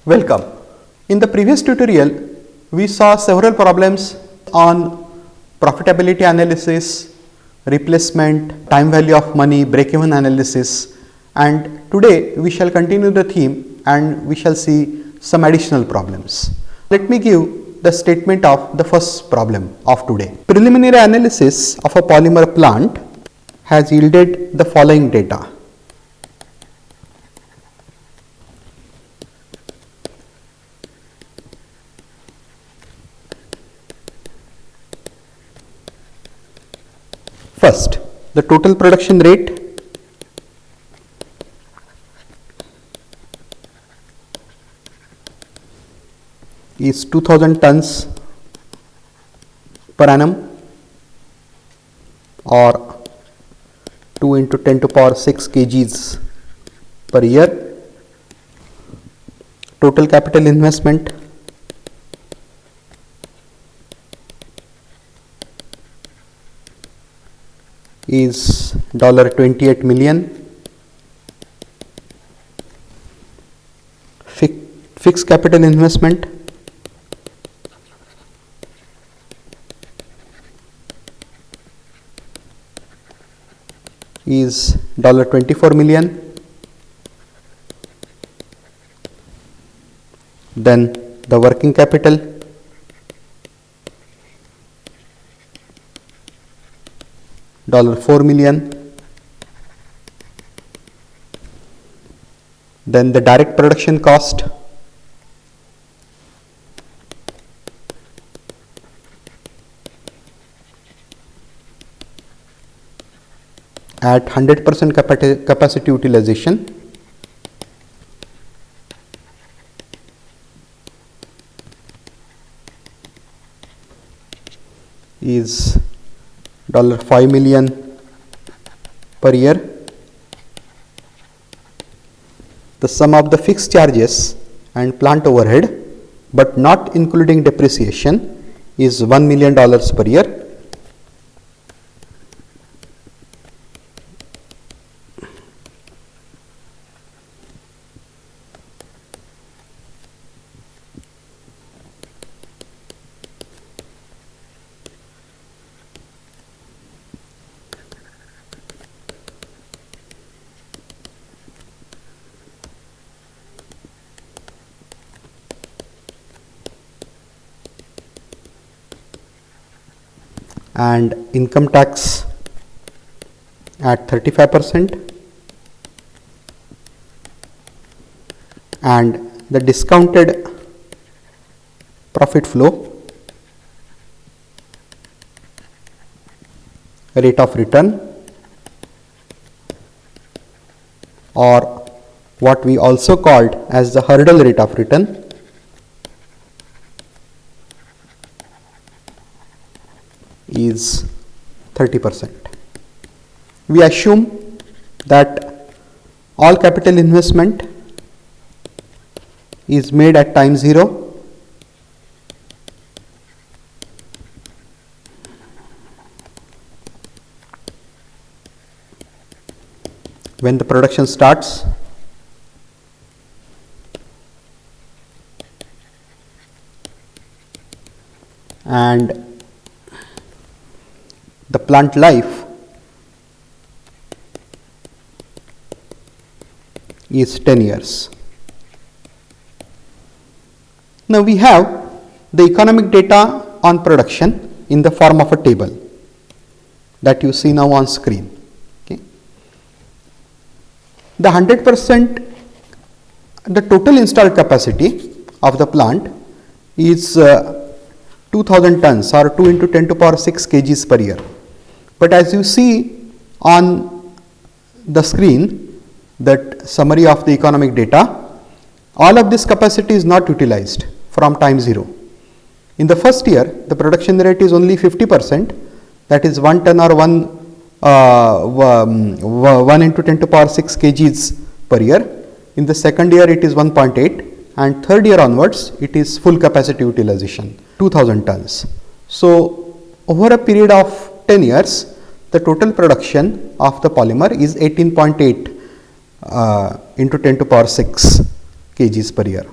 Welcome. In the previous tutorial, we saw several problems on profitability analysis, replacement, time value of money, break-even analysis, and today we shall continue the theme and we shall see some additional problems. Let me give the statement of the first problem of today. Preliminary analysis of a polymer plant has yielded the following data. First, the total production rate is 2000 tons per annum or 2 into 10 to power 6 kgs per year. Total capital investment is $28 million. Fixed capital investment is $24 million. Then the working capital $4 million. Then the direct production cost at 100% capacity utilization is $5 million per year. The sum of the fixed charges and plant overhead but not including depreciation is $1 million per year. And income tax at 35% and the discounted profit flow rate of return, or what we also called as the hurdle rate of return, is 30%. We assume that all capital investment is made at time 0 when the production starts and the plant life is 10 years. Now we have the economic data on production in the form of a table that you see now on screen. Okay. The 100%, the total installed capacity of the plant is 2000 tons or 2 into 10 to power 6 kgs per year. But as you see on the screen, that summary of the economic data, all of this capacity is not utilized from time 0. In the first year, the production rate is only 50%, that is 1 ton or 1 into 10 to power 6 kgs per year. In the second year, it is 1.8, and third year onwards, it is full capacity utilization, 2000 tons. So over a period of 10 years, the total production of the polymer is 18.8 into 10 to power 6 kgs per year.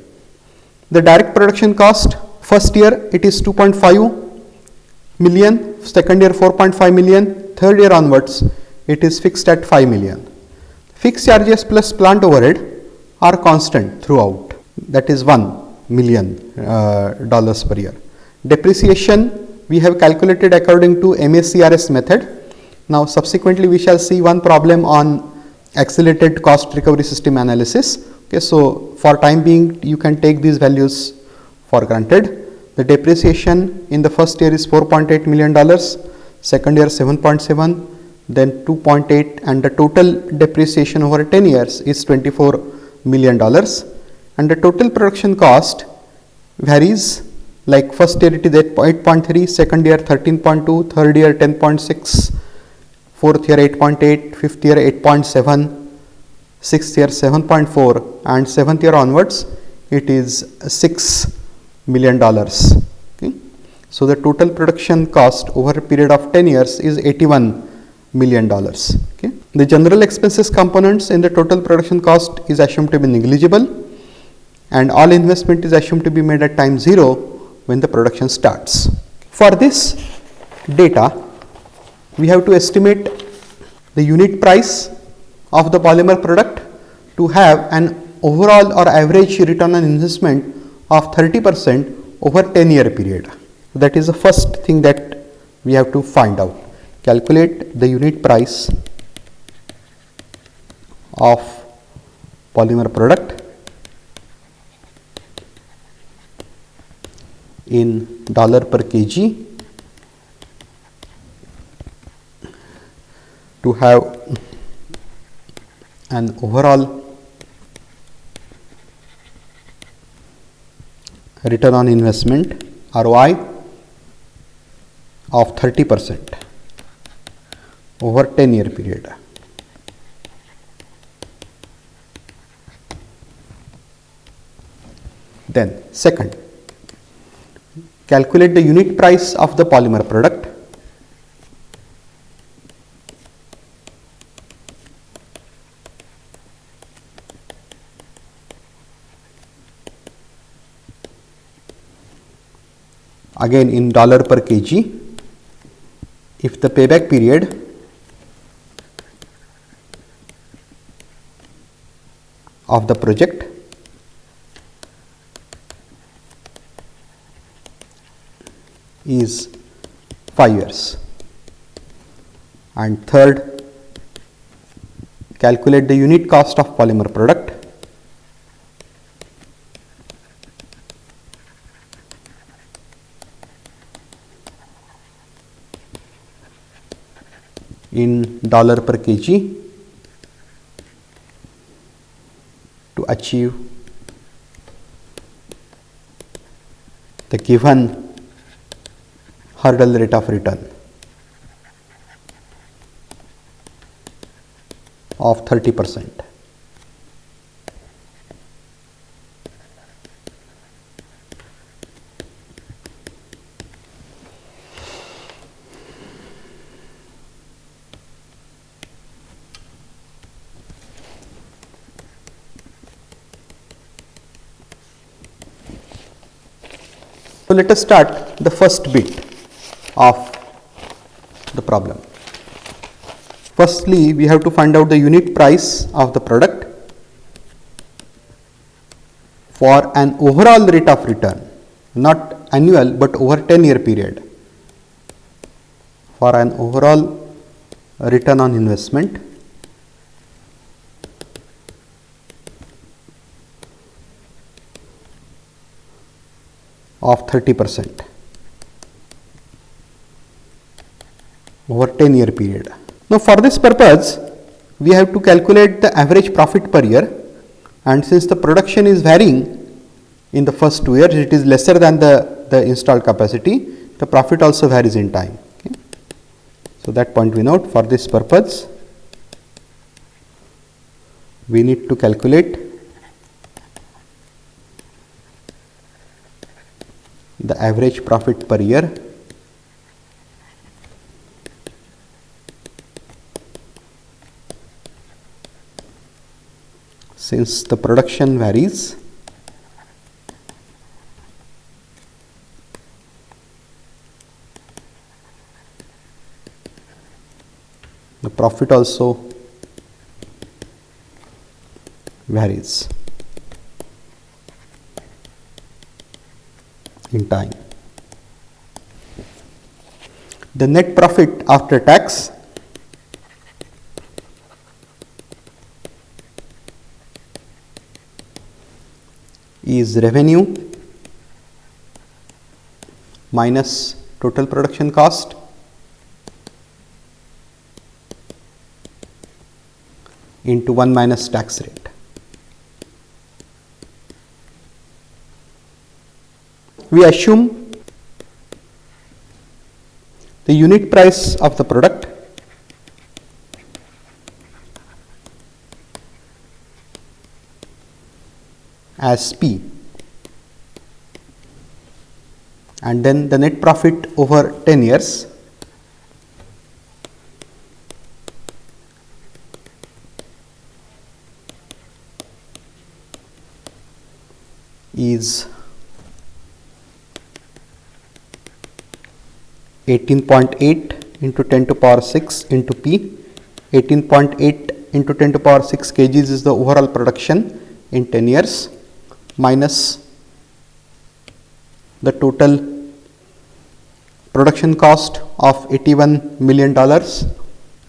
The direct production cost, first year it is 2.5 million, second year 4.5 million, third year onwards it is fixed at 5 million. Fixed charges plus plant overhead are constant throughout, that is $1 million per year. Depreciation we have calculated according to MACRS method. Now subsequently we shall see one problem on accelerated cost recovery system analysis. Okay, so for time being you can take these values for granted. The depreciation in the first year is $4.8 million, second year 7.7, then 2.8, and the total depreciation over 10 years is $24 million. And the total production cost varies, like first year it is 8.3, second year 13.2, third year 10.6, fourth year 8.8, fifth year 8.7, sixth year 7.4, and seventh year onwards it is $6 million. Okay. So the total production cost over a period of 10 years is $81 million. Okay. The general expenses components in the total production cost is assumed to be negligible, and all investment is assumed to be made at time 0 when the production starts. For this data, we have to estimate the unit price of the polymer product to have an overall or average return on investment of 30% over 10-year period. That is the first thing that we have to find out. Calculate the unit price of polymer product in dollar per kg to have an overall return on investment ROI of 30% over 10-year period. Then second, calculate the unit price of the polymer product again in dollar per kg if the payback period of the project is 5 years. And third, calculate the unit cost of polymer product in dollar per kg to achieve the given hurdle rate of return of 30%. So let us start the first bit of the problem. Firstly, we have to find out the unit price of the product for an overall rate of return, not annual but over 10-year period. For an overall return on investment of 30% over 10-year period. Now for this purpose we have to calculate the average profit per year, and since the production is varying in the first 2 years, it is lesser than the installed capacity, the profit also varies in time. Okay. So that point we note. For this purpose we need to calculate the average profit per year since the production varies the profit also varies in time. The net profit after tax is revenue minus total production cost into 1 minus tax rate. We assume the unit price of the product as P, and then the net profit over 10 years is 18.8 into 10 to power 6 into P. 18.8 into 10 to power 6 kgs is the overall production in 10 years minus the total production cost of $81 million,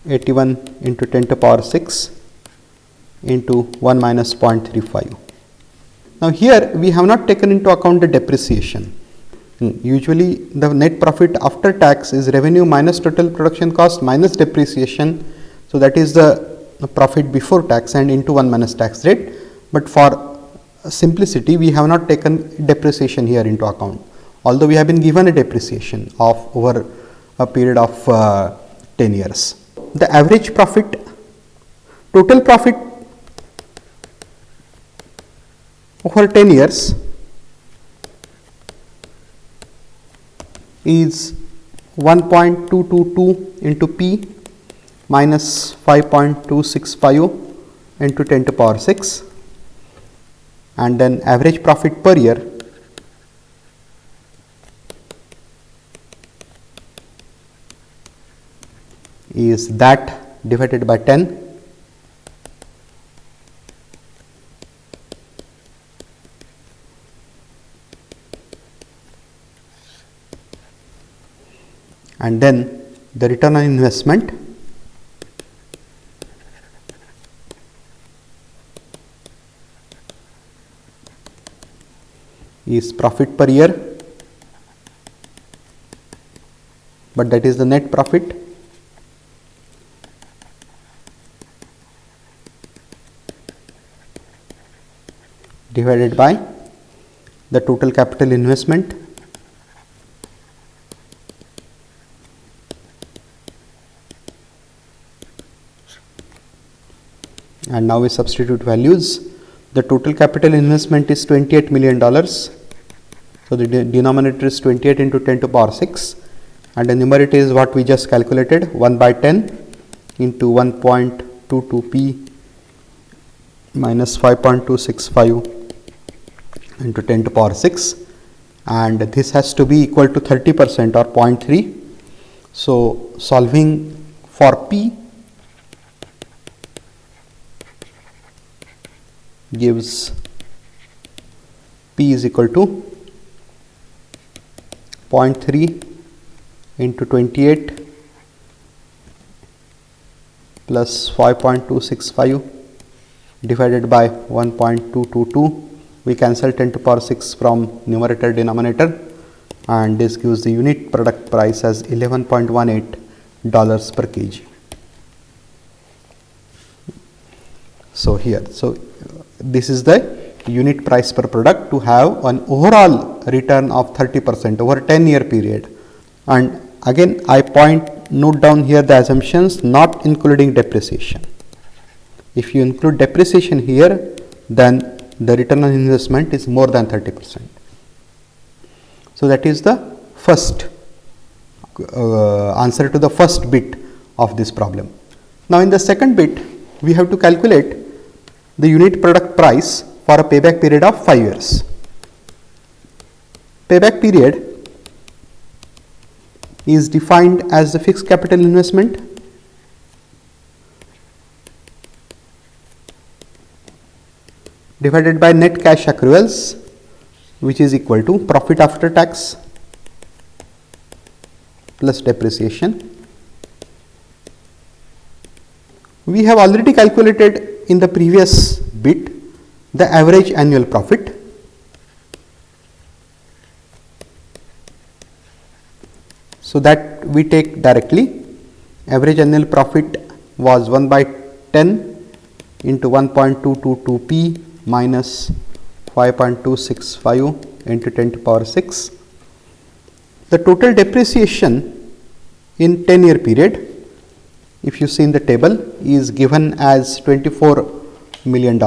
81 into 10 to power 6 into 1 minus 0.35. Now here we have not taken into account the depreciation. Usually the net profit after tax is revenue minus total production cost minus depreciation. So that is the profit before tax and into 1 minus tax rate. But for simplicity we have not taken depreciation here into account, although we have been given a depreciation of over a period of 10 years. The average profit, total profit over 10 years is 1.222 into P minus 5.265 into 10 to power 6, and then average profit per year is that divided by 10 and then the return on investment is profit per year, but that is the net profit divided by the total capital investment and now we substitute values. The total capital investment is $28 million. So the denominator is 28 into 10 to power 6 and the numerator is what we just calculated, 1 by 10 into 1.22 P minus 5.265 into 10 to power 6, and this has to be equal to 30% or 0.3. So solving for P gives P is equal to 0.3 into 28 plus 5.265 divided by 1.222. We cancel 10 to power 6 from numerator denominator, and this gives the unit product price as $11.18 per kg. So here, this is the unit price per product to have an overall return of 30% over 10-year period. And again I note down here the assumptions not including depreciation. If you include depreciation here, then the return on investment is more than 30%. So that is the first answer to the first bit of this problem. Now in the second bit we have to calculate the unit product price for a payback period of 5 years. Payback period is defined as the fixed capital investment divided by net cash accruals, which is equal to profit after tax plus depreciation. We have already calculated in the previous bit the average annual profit. So that we take directly. Average annual profit was 1 by 10 into 1.222p minus 5.265 into 10 to the power 6. The total depreciation in 10-year period, if you see in the table, is given as $24 million.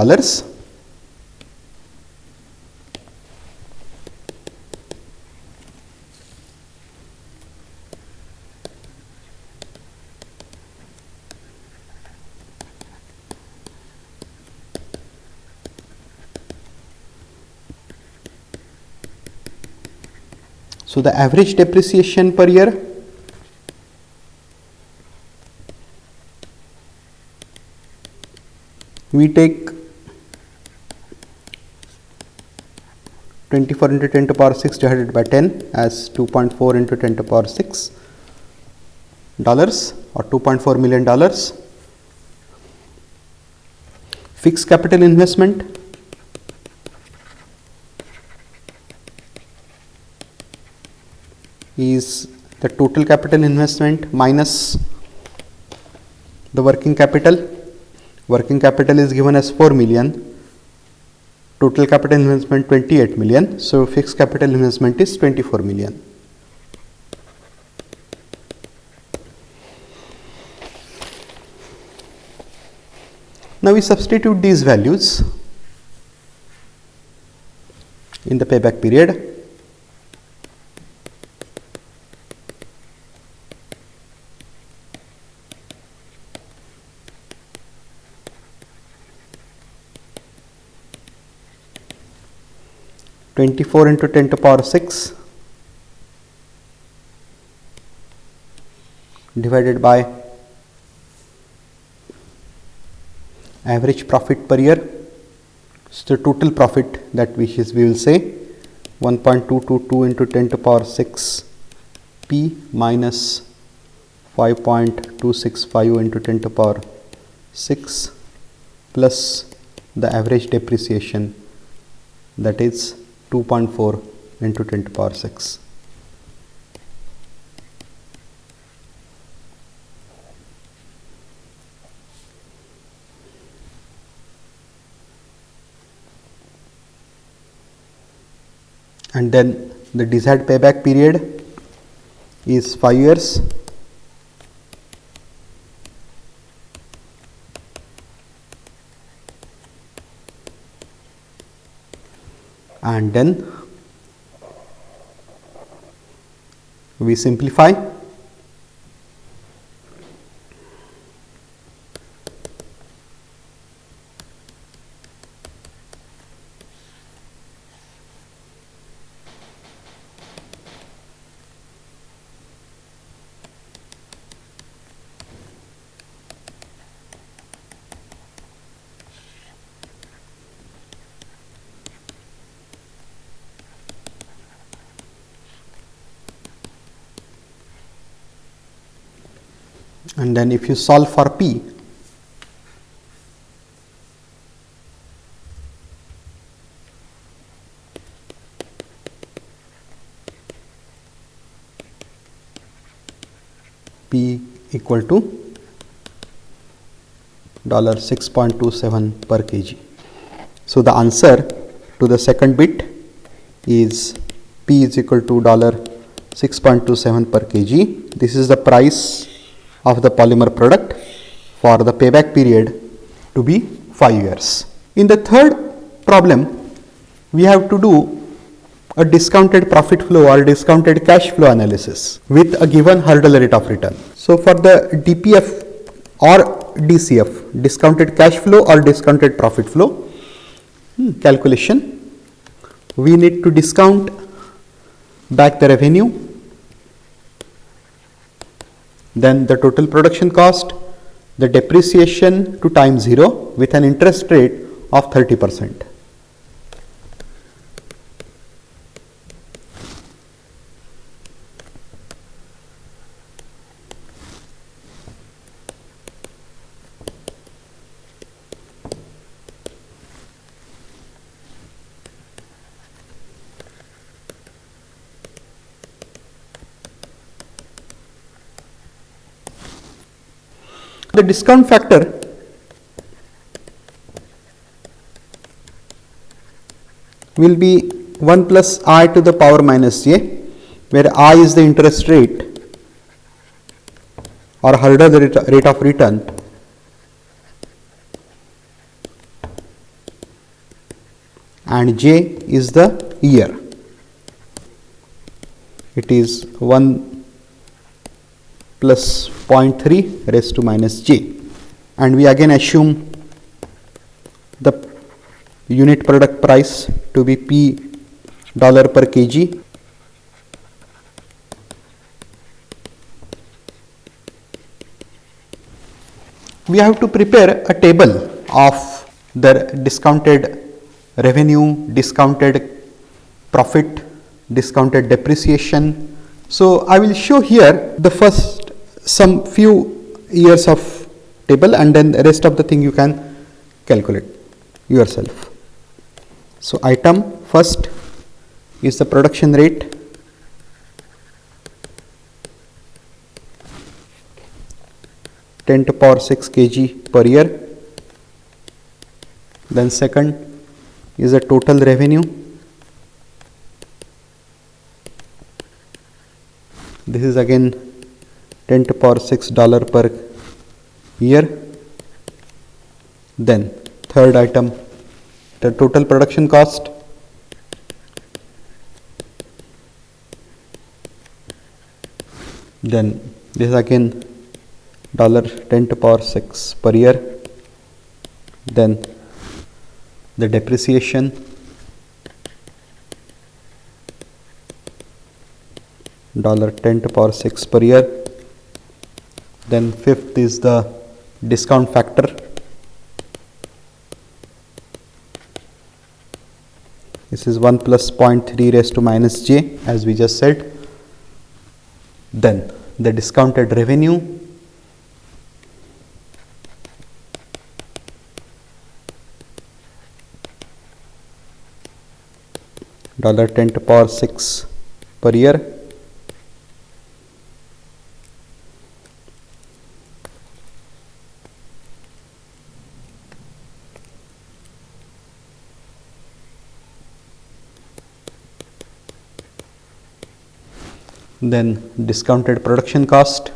So the average depreciation per year we take 24 into 10 to the power 6 divided by 10 as 2.4 into 10 to the power 6 dollars or $2.4 million. Fixed capital investment is the total capital investment minus the working capital. Working capital is given as 4 million, total capital investment 28 million, so fixed capital investment is 24 million. Now we substitute these values in the payback period. (24 into 10 to the power 6) divided by average profit per year. So the total profit that we will say 1.222 into 10 to the power 6 p minus 5.265 into 10 to the power 6 plus the average depreciation, that is 2.4 into 10 to the power 6. And then the desired payback period is 5 years. And then we simplify. And then if you solve for p, p equal to $6.27 per kg. So the answer to the second bit is p is equal to $6.27 per kg. This is the price of the polymer product for the payback period to be 5 years. In the third problem, we have to do a discounted profit flow or discounted cash flow analysis with a given hurdle rate of return. So for the DPF or DCF, discounted cash flow or discounted profit flow calculation, we need to discount back the revenue, then the total production cost, the depreciation to time 0 with an interest rate of 30%. The discount factor will be 1 plus I to the power minus j, where I is the interest rate or hurdle rate of return, and j is the year. It is 1 plus 0.3 raised to minus j, and we again assume the unit product price to be P dollar per kg. We have to prepare a table of the discounted revenue, discounted profit, discounted depreciation. So I will show here the first some few years of table, and then the rest of the thing you can calculate yourself. So item first is the production rate, (10 to power 6 kg per year). Then second is the total revenue. This is again 10 to power 6 dollar per year. Then third item, the total production cost. Then this is again $10 to power 6 per year. Then the depreciation, $10 to power 6 per year. Then fifth is the discount factor. This is 1 plus 0.3 raised to minus j, as we just said. Then the discounted revenue, $10 to power 6 per year. Then discounted production cost,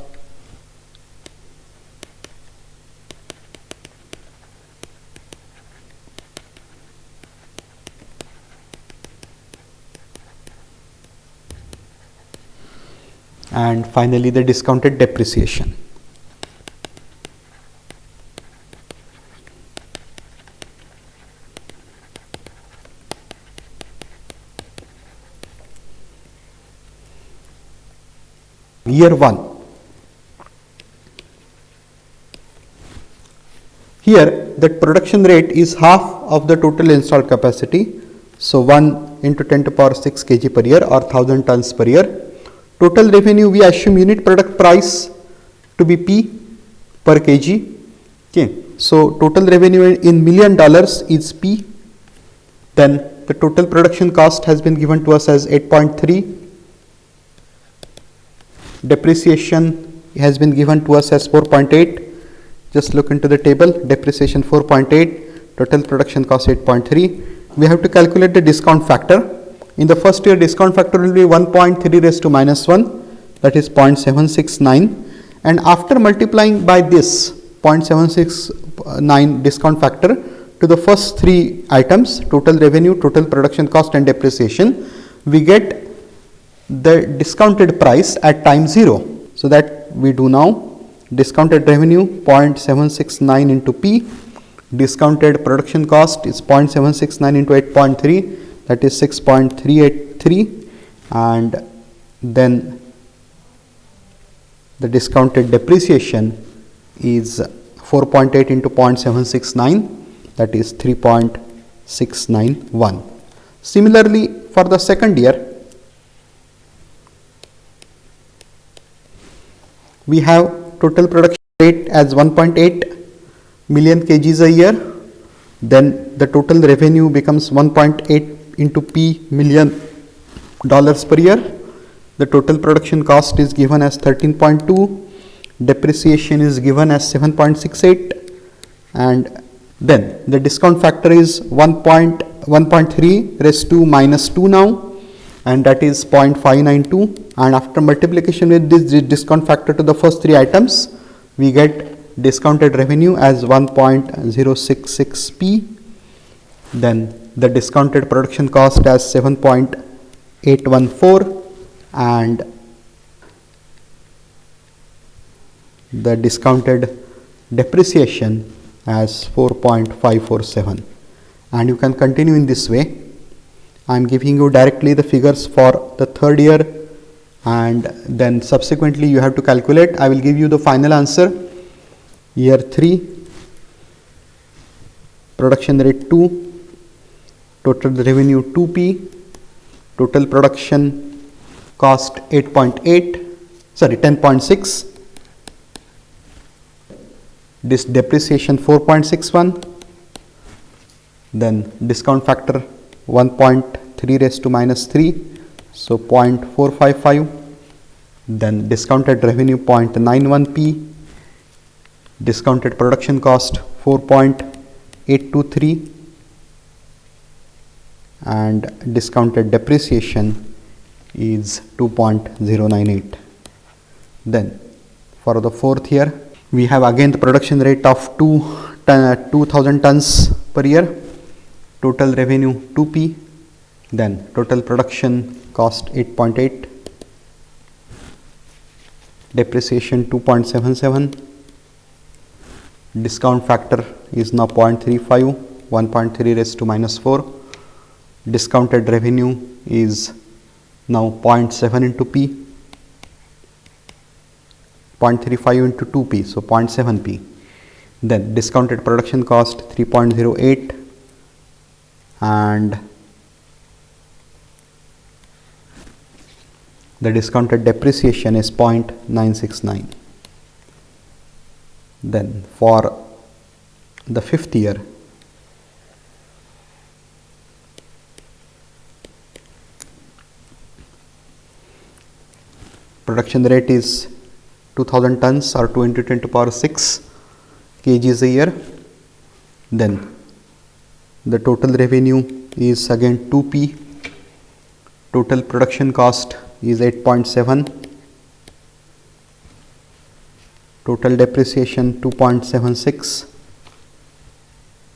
and finally the discounted depreciation. Year 1. Here the production rate is half of the total installed capacity. So 1 into 10 to power 6 kg per year, or 1000 tons per year. Total revenue, we assume unit product price to be P per kg. Okay. So total revenue in $1 million is P. Then the total production cost has been given to us as 8.3. Depreciation has been given to us as 4.8. Just look into the table. Depreciation 4.8, total production cost 8.3. We have to calculate the discount factor. In the first year, discount factor will be 1.3 raised to minus 1, that is 0.769. And after multiplying by this 0.769 discount factor to the first three items, total revenue, total production cost, and depreciation, we get the discounted price at time 0. So that we do now. Discounted revenue 0.769 into P, discounted production cost is 0.769 into 8.3, that is 6.383, and then the discounted depreciation is 4.8 into 0.769, that is 3.691. Similarly, for the second year, we have total production rate as 1.8 million kgs a year. Then the total revenue becomes 1.8 into P $1 million per year. The total production cost is given as 13.2. depreciation is given as 7.68, and then the discount factor is 1.3 raised to minus 2 now, and that is 0.592, and after multiplication with this discount factor to the first three items, we get discounted revenue as 1.066p, then the discounted production cost as 7.814, and the discounted depreciation as 4.547, and you can continue in this way. I am giving you directly the figures for the third year, and then subsequently you have to calculate. I will give you the final answer. Year 3, production rate 2, total revenue 2p, total production cost 10.6, this depreciation 4.61, then discount factor 1.3 raised to minus 3, so 0.455, then discounted revenue 0.91p, discounted production cost 4.823, and discounted depreciation is 2.098. Then for the fourth year, we have again the production rate of 2000 tons per year, total revenue 2p, then total production cost 8.8, depreciation 2.77, discount factor is now 0.35, 1.3 raised to minus 4, discounted revenue is now 0.7 into p, 0.35 into 2p, so 0.7p, then discounted production cost 3.08, and the discounted depreciation is 0.969. Then for the fifth year, production rate is 2000 tons or 2 into 10 to power 6 kgs a year. Then the total revenue is again 2p, total production cost is 8.7, total depreciation 2.76,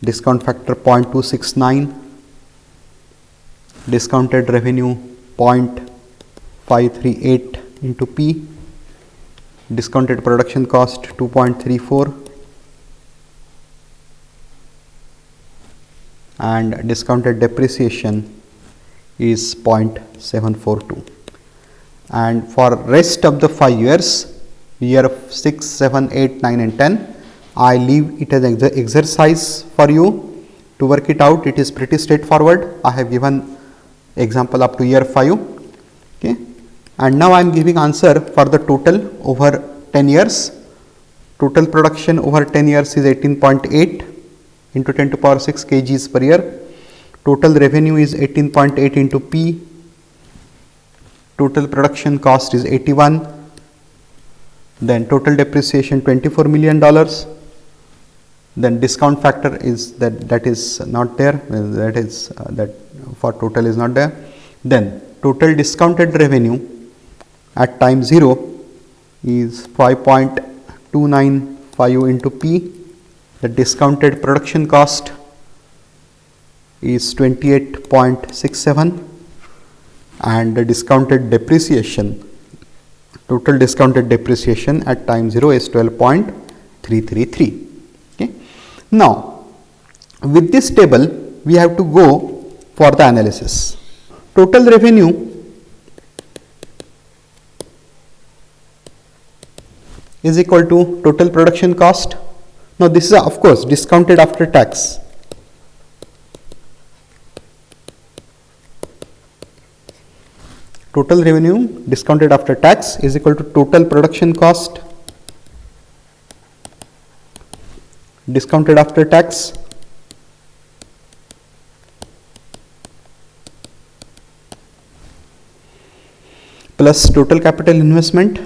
discount factor 0.269, discounted revenue 0.538 into p, discounted production cost 2.34, and discounted depreciation is 0.742. And for rest of the 5 years, year 6, 7, 8, 9 and 10, I leave it as an exercise for you to work it out. It is pretty straightforward. I have given example up to year 5. Okay. And now I am giving answer for the total over 10 years. Total production over 10 years is 18.8 into 10 to power 6 kgs per year. Total revenue is 18.8 into P. Total production cost is 81. Then total depreciation $24 million. Then discount factor is that is not there. That is that for total is not there. Then total discounted revenue at time 0 is 5.295 into P. The discounted production cost is 28.67, and the discounted depreciation, total discounted depreciation at time 0 is 12.333. Okay. Now, with this table, we have to go for the analysis. Total revenue is equal to total production cost. Now, this is of course discounted after tax. Total revenue discounted after tax is equal to total production cost discounted after tax plus total capital investment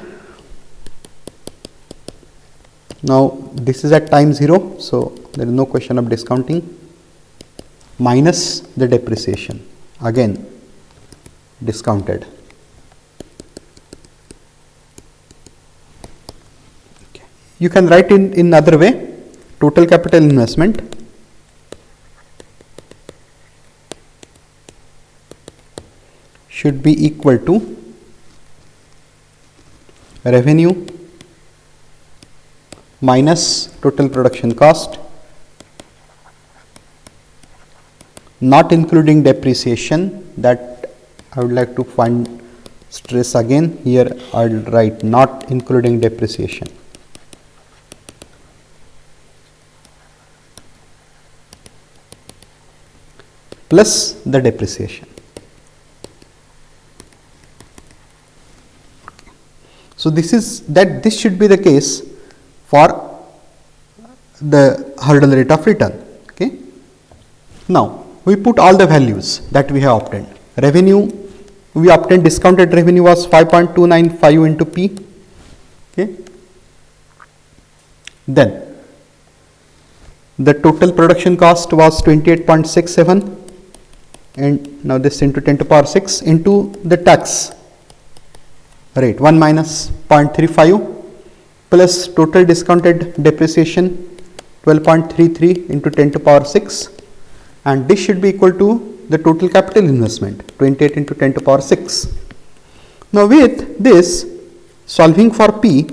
Now this is at time 0, so there is no question of discounting, minus the depreciation, again discounted. Okay. You can write in other way, total capital investment should be equal to revenue minus total production cost, not including depreciation. That I would like to find stress again. Here I will write not including depreciation. Plus the depreciation. So this should be the case for the hurdle rate of return. Okay. Now we put all the values that we have obtained. Revenue, we obtained discounted revenue was 5.295 into P. Okay. Then the total production cost was 28.67, and now this into 10 to power 6 into the tax rate 1 minus 0.35 plus total discounted depreciation 12.33 into 10 to power 6, and this should be equal to the total capital investment 28 into 10 to power 6. Now with this, solving for P,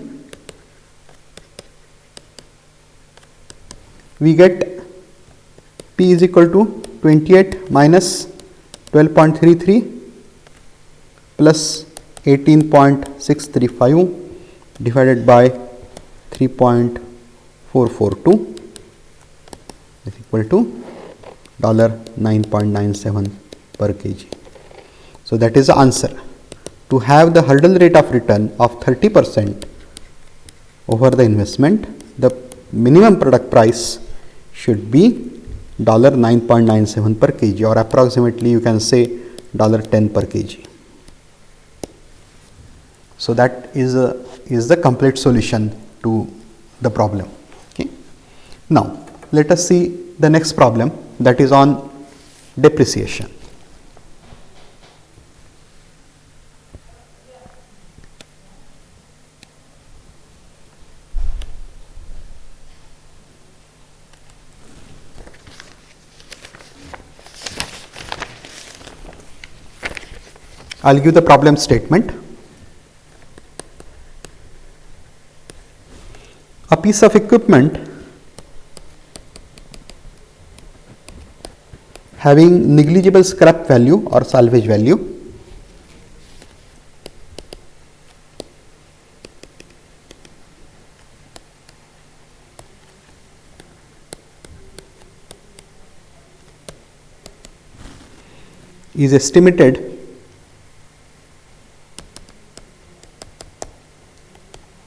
we get P is equal to 28 minus 12.33 plus 18.635 divided by 3.442 is equal to $9.97 per kg. So that is the answer. To have the hurdle rate of return of 30% over the investment, the minimum product price should be $9.97 per kg, or approximately you can say $10 per kg. So that is the complete solution to the problem. Okay. Now let us see the next problem, that is on depreciation. I will give the problem statement. A piece of equipment having negligible scrap value or salvage value is estimated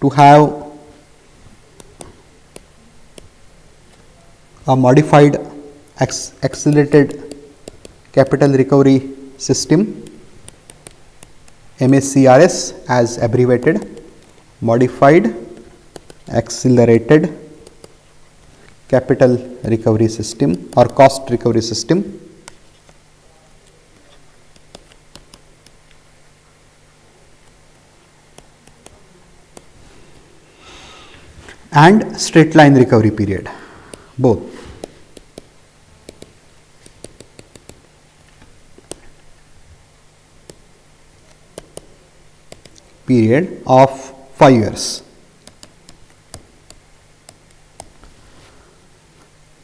to have a modified accelerated capital recovery system, MACRS as abbreviated, modified accelerated capital recovery system or cost recovery system, and straight line recovery period, both. Period of 5 years.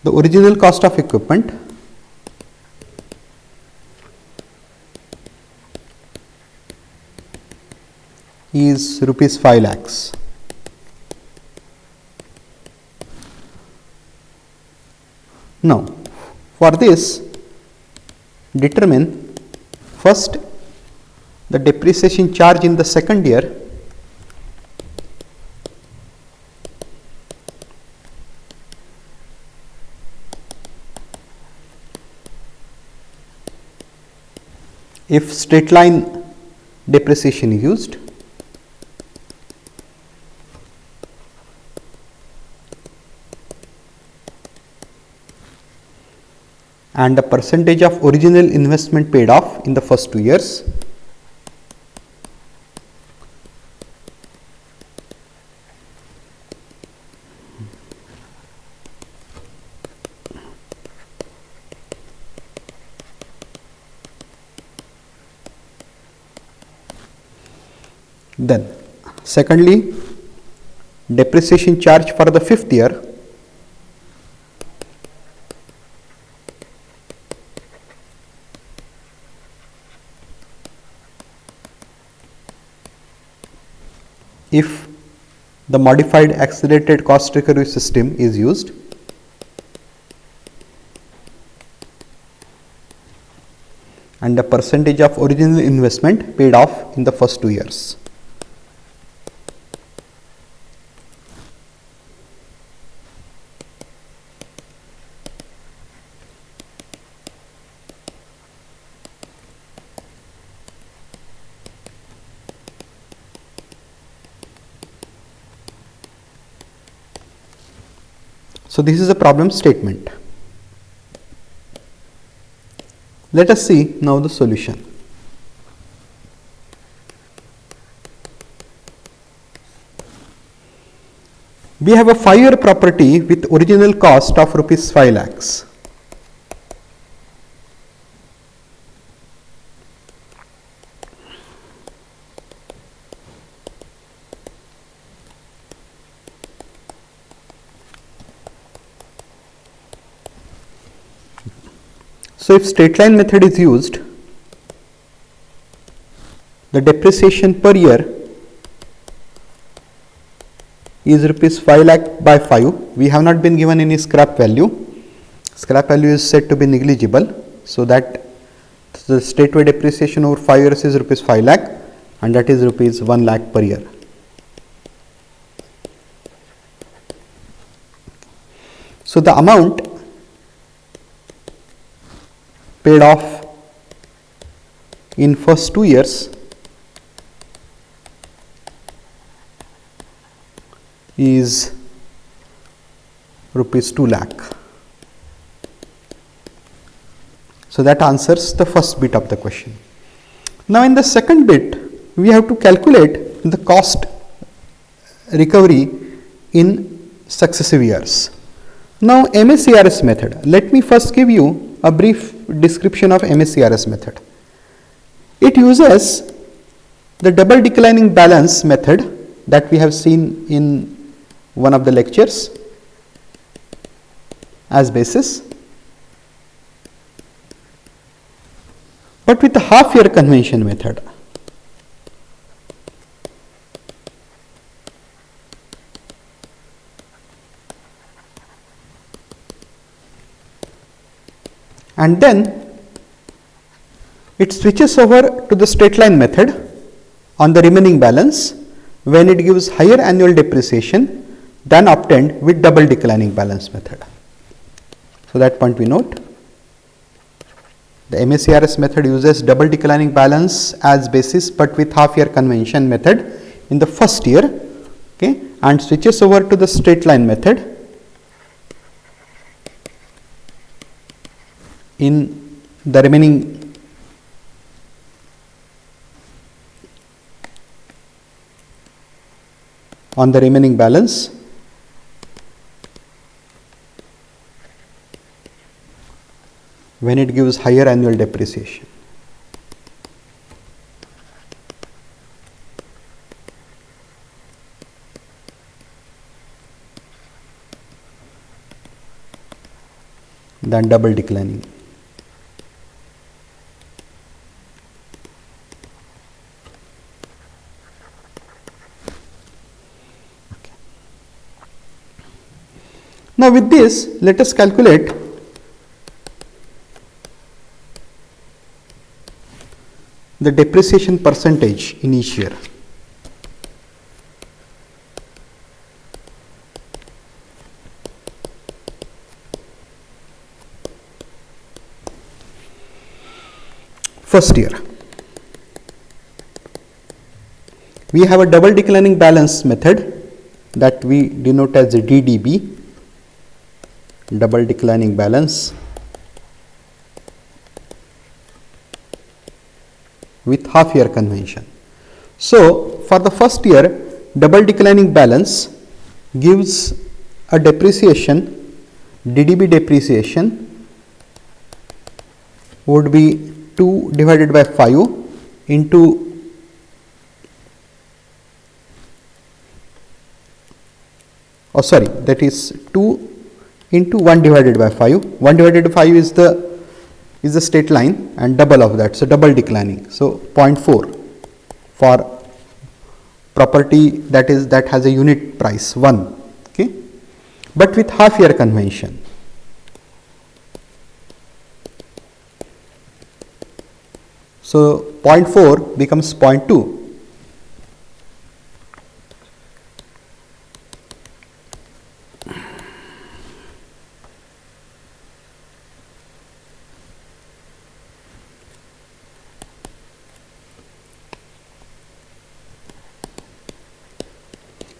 The original cost of equipment is rupees 5 lakhs. Now, for this, determine first the depreciation charge in the second year if straight line depreciation is used, and the percentage of original investment paid off in the first 2 years. Then secondly, depreciation charge for the 5th year. If the modified accelerated cost recovery system is used. And the percentage of original investment paid off in the first 2 years. So this is a problem statement. Let us see now the solution. We have a 5-year property with original cost of rupees 5 lakhs. So if straight line method is used, the depreciation per year is rupees 5 lakh by 5. We have not been given any scrap value. Scrap value is said to be negligible. So that the straightway depreciation over 5 years is rupees 5 lakh, and that is rupees 1 lakh per year. So the amount paid off in first 2 years is rupees 2 lakh. So that answers the first bit of the question. Now in the second bit, we have to calculate the cost recovery in successive years. Now MACRS method. Let me first give you a brief description of MACRS method. It uses the double declining balance method that we have seen in one of the lectures as basis, but with the half year convention method. And then it switches over to the straight line method on the remaining balance when it gives higher annual depreciation than obtained with double declining balance method. So that point we note. The MACRS method uses double declining balance as basis, but with half year convention method in the first year, okay, and switches over to the straight line method in the remaining on the remaining balance when it gives higher annual depreciation. Than double declining. Now with this, let us calculate the depreciation percentage in each year. First year, we have a double declining balance method that we denote as DDB, double declining balance. with half year convention. So for the first year, double declining balance gives a depreciation, DDB depreciation would be 2 divided by 5 into that is 2 into 1 divided by 5. 1 divided by 5 is the straight line and double of that, so double declining. So 0.4 for property that has a unit price 1, okay, but with half year convention. So 0.4 becomes 0.2.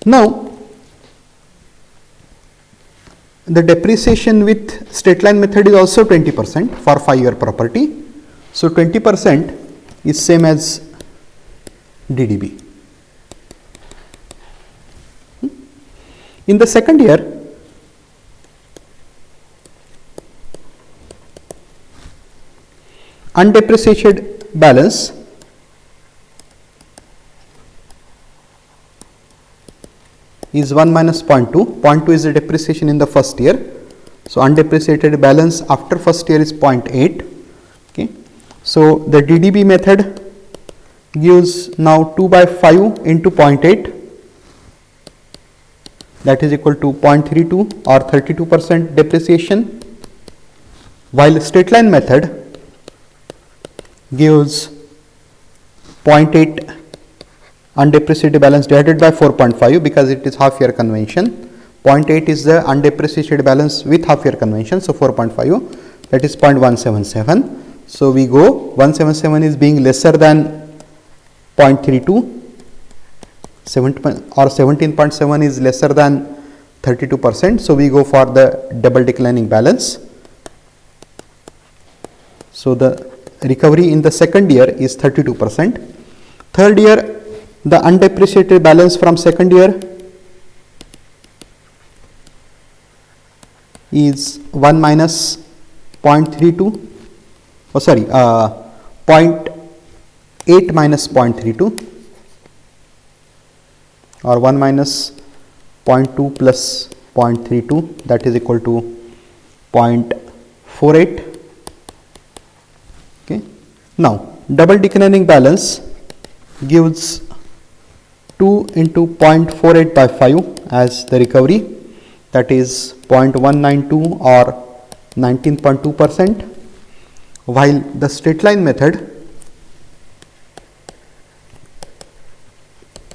Now, the depreciation with straight line method is also 20% for 5-year property. So 20% is same as DDB. In the second year, undepreciated balance is 1 minus 0.2. 0.2 is the depreciation in the first year. So undepreciated balance after first year is 0.8. Okay. So the DDB method gives now 2 by 5 into 0.8, that is equal to 0.32 or 32% depreciation, while straight line method gives 0.8 undepreciated balance divided by 4.5 because it is half year convention. 0.8 is the undepreciated balance with half year convention, so 4.5, that is 0.177. So we go 177 is being lesser than 0.32, 17.7 is lesser than 32%. So we go for the double declining balance. So the recovery in the second year is 32%. Third year, the undepreciated balance from second year is 1 minus 0.32, 0.8 minus 0.32 or 1 minus 0.2 plus 0.32, that is equal to 0.48. Okay. Now double declining balance gives 2 into 0.48 by 5 as the recovery, that is 0.192 or 19.2%, while the straight line method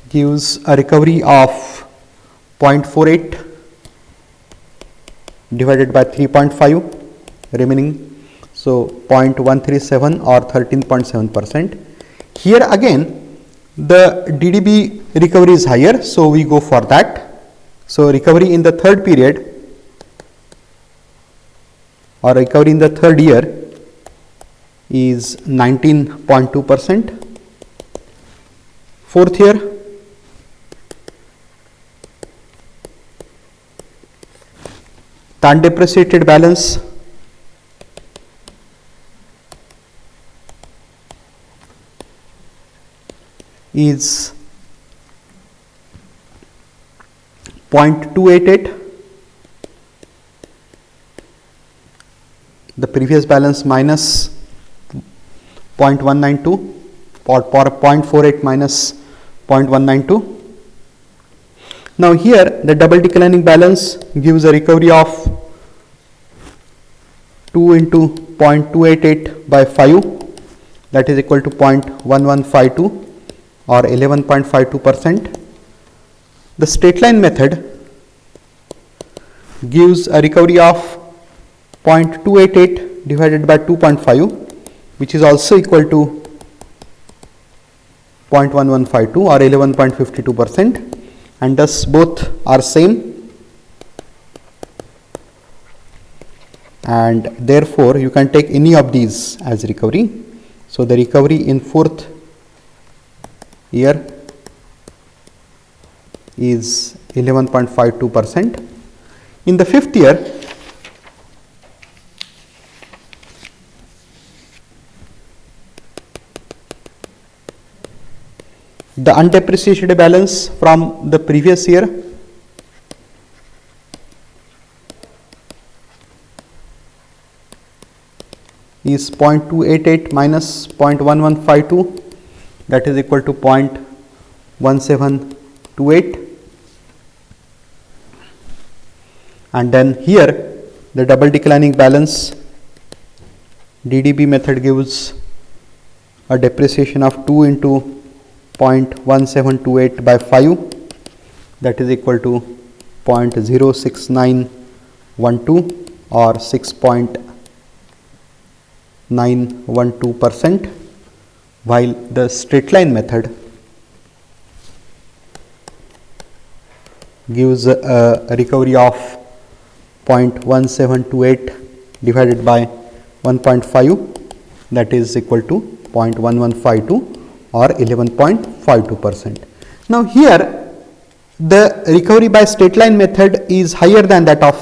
gives a recovery of 0.48 divided by 3.5 remaining, so 0.137 or 13.7%. Here again the DDB recovery is higher, so we go for that. So recovery in the third period or recovery in the third year is 19.2%. Fourth year, the undepreciated balance is 0.288, the previous balance minus 0.192 or 0.48 minus 0.192. Now here the double declining balance gives a recovery of 2 into 0.288 by 5, that is equal to 0.1152 or 11.52%. The straight line method gives a recovery of 0.288 divided by 2.5, which is also equal to 0.1152 or 11.52%, and thus both are same, and therefore you can take any of these as recovery. So the recovery in fourth year is 11.52%. In the 5th year, the undepreciated balance from the previous year is 0.288 minus 0.1152, that is equal to 0.1728, and then here the double declining balance DDB method gives a depreciation of 2 into 0.1728 by 5, that is equal to 0.06912 or 6.912%, while the straight line method gives a recovery of 0.1728 divided by 1.5, that is equal to 0.1152 or 11.52%. Now here the recovery by straight line method is higher than that of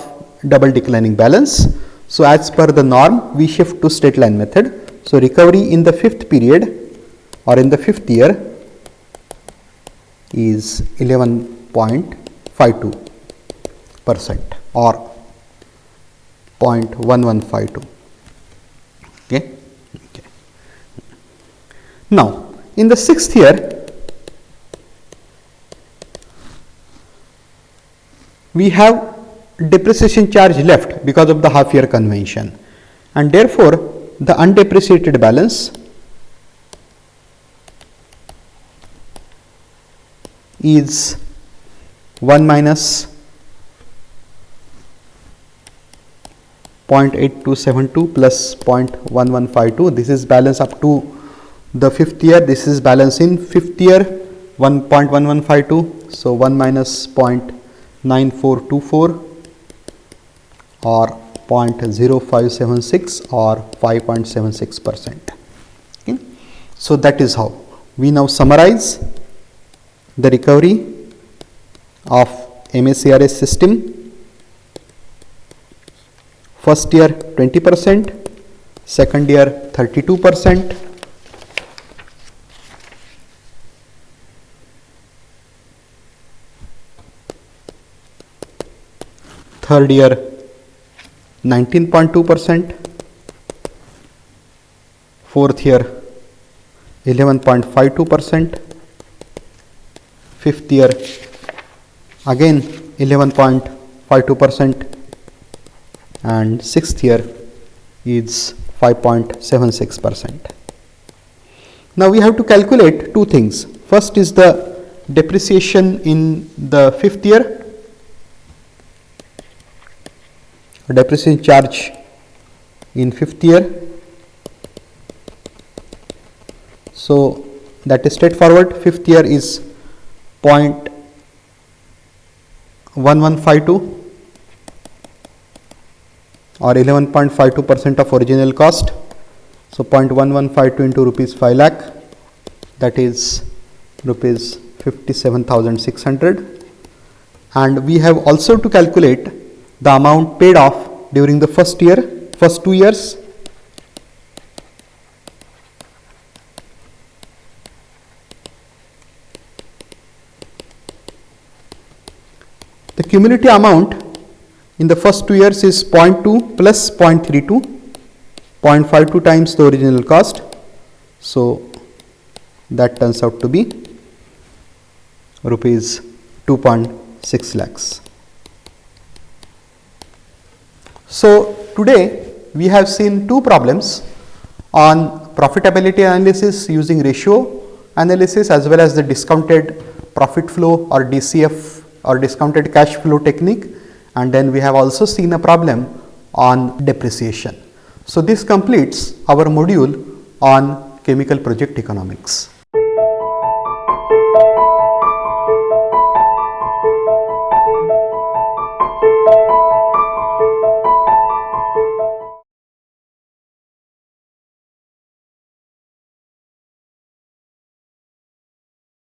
double declining balance. So as per the norm, we shift to straight line method. So recovery in the 5th period or in the 5th year is 11.52% or 0.1152. Okay. Now in the 6th year, we have depreciation charge left because of the half year convention, and therefore the undepreciated balance is 1 minus 0.8272 plus 0.1152. This is balance up to the 5th year. This is balance in 5th year, 1.1152. So 1 minus 0.9424 or 0.0576 or 5.76%. Okay. So that is how we now summarize the recovery of MACRS system. First year 20%, second year 32%, third year 19.2%, fourth year 11.52%, fifth year again 11.52%, and sixth year is 5.76%. Now we have to calculate two things. First is the depreciation in the 5th year, depreciation charge in 5th year. So that is straightforward. 5th year is 0.1152 or 11.52% of original cost. So 0.1152 into rupees 5 lakh, that is rupees 57,600, and we have also to calculate the amount paid off during the first 2 years. The cumulative amount in the first 2 years is 0.2 plus 0.32, 0.52 times the original cost. So that turns out to be rupees 2.6 lakhs. So today we have seen two problems on profitability analysis using ratio analysis as well as the discounted profit flow or DCF or discounted cash flow technique, and then we have also seen a problem on depreciation. So this completes our module on chemical project economics.